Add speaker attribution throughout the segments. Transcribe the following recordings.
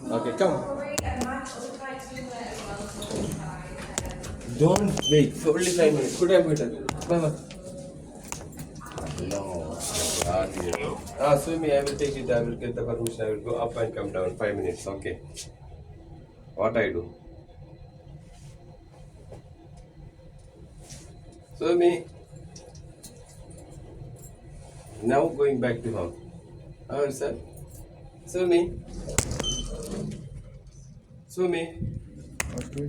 Speaker 1: Okay, come. Don't wait for only 5 minutes. Good time, better. Bye bye. No. Swimi, I will take it. I will get the permission. I will go up and come down. 5 minutes. Okay. What I do? Swimi. Now going back to home. Oh, sir. Swimi. Swimi.
Speaker 2: Okay.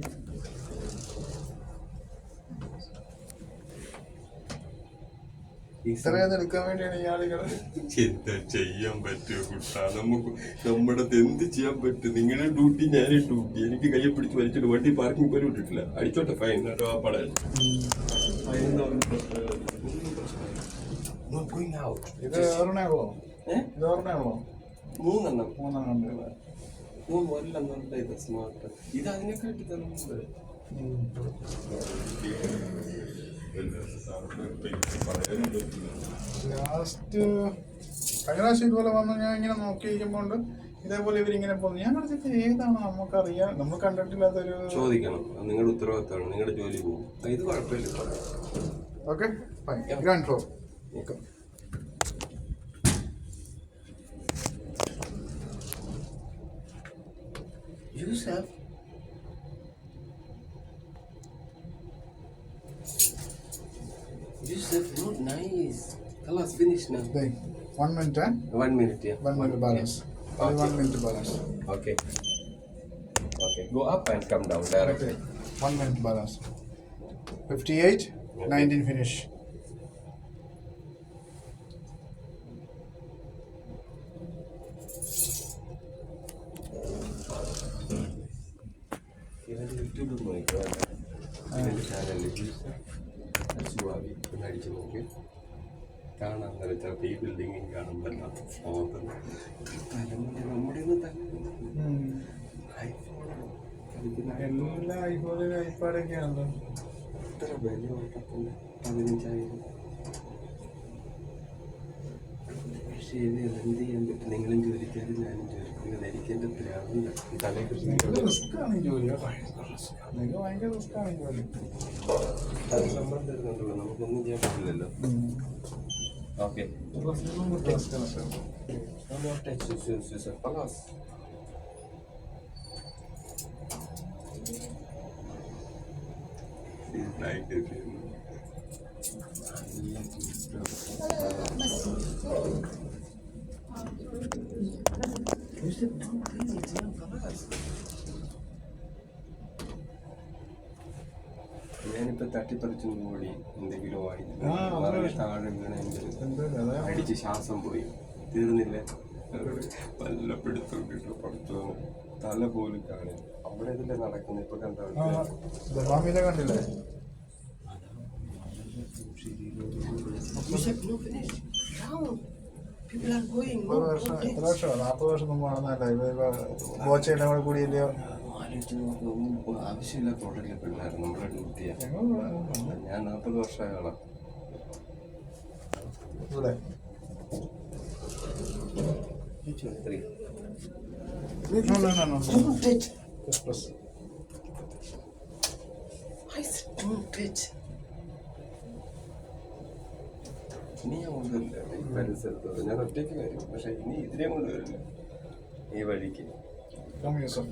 Speaker 2: ഇത്രയും എടുക്കാൻ വേണ്ടിയാണ് ഈ ആളുകൾ.
Speaker 1: എന്താ ചെയ്യാൻ പറ്റുമോ കുട്ടാ? നമ്മുടെ എന്ത് ചെയ്യാൻ പറ്റും? നിങ്ങളുടെ ഡ്യൂട്ടി ഞാനേ ഡ്യൂട്ടി. എനിക്ക് കയ്യെ പിടിച്ച് വലിച്ചിട്ട് വണ്ടി പാർക്കിംഗ് പോലും ഇട്ടിട്ടില്ല. അടിച്ചോട്ടെ ഫൈൻ. കേട്ടോ ആ പടം
Speaker 2: ഇത് ഒരെണ്ണയാണോ? ഇത് ഒരെണ്ണയാണോ?
Speaker 1: മൂന്നെണ്ണം
Speaker 2: മൂന്നെണ്ണം.
Speaker 1: ഇത് സ്മാർട്ട്. ഇത് അതിനെക്കാട്ടി തന്നെ.
Speaker 2: ലാസ്റ്റ് കഴിഞ്ഞ പ്രാവശ്യം ഇതുപോലെ വന്ന് ഞാൻ ഇങ്ങനെ നോക്കിയിരിക്കുമ്പോൾ ഇതേപോലെ ഇവരിങ്ങനെ പോകുന്നു. ഞാൻ പറഞ്ഞത് ഏതാണ് നമുക്കറിയാം, നമ്മൾ കണ്ടിട്ടില്ലാത്തൊരു.
Speaker 1: ചോദിക്കണം, നിങ്ങളുടെ ഉത്തരവാദിത്തമാണ്, നിങ്ങളുടെ ജോലി പോകും. ഇത് കുഴപ്പമില്ല.
Speaker 2: Okay fine. Ground floor.
Speaker 1: Yusuf. Yusuf, not nice. Khalas, finish now.
Speaker 2: 1 minute, eh?
Speaker 1: 1 minute, yeah.
Speaker 2: 1 minute balance.
Speaker 1: Okay.
Speaker 2: Only 1 minute balance.
Speaker 1: Okay. Okay, go up and come down directly.
Speaker 2: Okay. 1 minute balance. 58,
Speaker 1: Okay.
Speaker 2: 19 finish.
Speaker 1: YouTube നോക്കിക്കോ. ഇതിന്റെ ചാനലിൽ അടിച്ചു നോക്കി കാണാൻ ചിലപ്പോൾ ഈ ബിൽഡിങ്ങിൽ കാണുമ്പോൾ നമ്മുടെ
Speaker 2: എല്ലാം ഐഫോണിൽ ഐപാഡൊക്കെയാണല്ലോ.
Speaker 1: എത്ര വില ഓട്ടത്തിന് 15,000. പക്ഷേ ഇത് എന്ത് ചെയ്യാൻ പറ്റും? നിങ്ങളും ജോലിക്കാരും ഞാനും ജോലിക്കുന്നത്. എനിക്ക് എൻ്റെ പ്രാവില്ല
Speaker 2: റിസ്ക്കാണ് ഈ ജോലി. നിങ്ങൾക്ക് ഭയങ്കര റിസ്ക്കാണ് ഈ ജോലി.
Speaker 1: അത് ശമ്പളം തരുന്നുണ്ടല്ലോ, നമുക്കൊന്നും ചെയ്യാൻ പറ്റില്ലല്ലോ. ഓക്കെ ഞാനിപ്പോ തട്ടിപ്പറിച്ചും കൂടി എന്തെങ്കിലും ആയി താഴെ വീണ അടിച്ച് ശ്വാസം പോയി. തീർന്നില്ല, നല്ല പിടുത്തോണ്ടിട്ട് പുറത്തു തല പോലും കാണും. അവിടെ ഇതിലെ നടക്കുന്നത് ഇപ്പൊ
Speaker 2: കണ്ടില്ലേ? എത്ര വർഷം? 40 വർഷം മുമ്പാണെന്നല്ലേ ബോച്ചയുടെ കൂടെ കൂടിയല്ലയോ?
Speaker 1: ആവശ്യമില്ലാത്ത ഉടനെ പിള്ളേർ നമ്മുടെ ഡ്യൂട്ടിയാണ്. ഞാൻ 40 വർഷമായ ആളാണ്
Speaker 2: ഇവിടെ.
Speaker 1: ഇനി ഞാൻ കൊണ്ടുവരില്ല ഈ പരിസരത്തോട്. ഞാൻ ഒറ്റയ്ക്ക് വരും, പക്ഷെ ഇനി ഇതിനെ കൊണ്ടുവരില്ല ഈ വഴിക്ക്.
Speaker 2: Come here, sir.